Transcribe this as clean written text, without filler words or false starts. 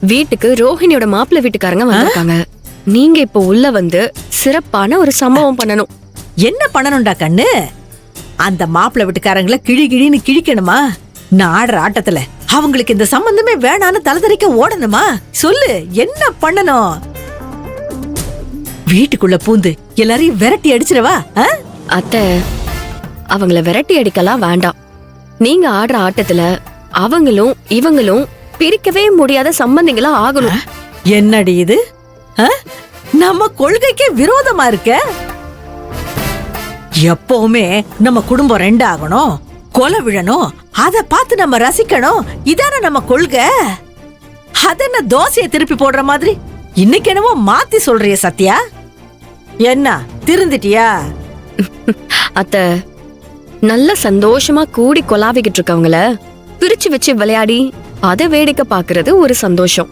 வீட்டுக்கு ரோஹிணியோட மாப்பிள்ளை வீட்டுக்காரங்க வந்திருக்காங்க. நீங்க இப்ப உள்ள வந்து சிறப்பான ஒரு சம்பவம் பண்ணணும். என்ன பண்ணணும்டா கண்ணு? அந்த மாப்பிள்ளை வீட்டுக்காரங்கள கிழி கிழின்னு கிழிக்கணுமா? நான் ஆடுற ஆட்டத்துல அவங்களுக்கு இந்த சம்பந்தமே வேணான்னு தலைதறிக்க ஓடணுமா? சொல்லு, என்ன பண்ணணும்? வீட்டுக்குள்ள பூந்து எல்லாரையும் விரட்டி அடிச்சிடவா? அத்தை, அவங்கள விரட்டி அடிக்கலாம் வேண்டாம். நீங்க ஆடுற ஆட்டத்துல அவங்களும் இவங்களும் பிரிக்கவே முடியாத சம்பந்திகளா ஆகணும். என்னடி இது? நம்ம கொள்கைக்கு விரோதமா இருக்க. எப்பவுமே நம்ம குடும்பம் ரெண்டு ஆகணும், கொலை விழணும், அத பார்த்து நம்ம ரசிக்கணும். இதான நம்ம கொள்கை. அதென்ன தோசையை திருப்பி போடுற மாதிரி இன்னைக்கு என்னவோ மாத்தி சொல்றிய சத்யா? என்ன திருந்திட்டியா? அத்தை, நல்ல சந்தோஷமா கூடி கொலாவிக்கிட்டு இருக்கவங்கள பிரிச்சு வச்சு விளையாடி அதை வேடிக்கை பாக்குறது ஒரு சந்தோஷம்.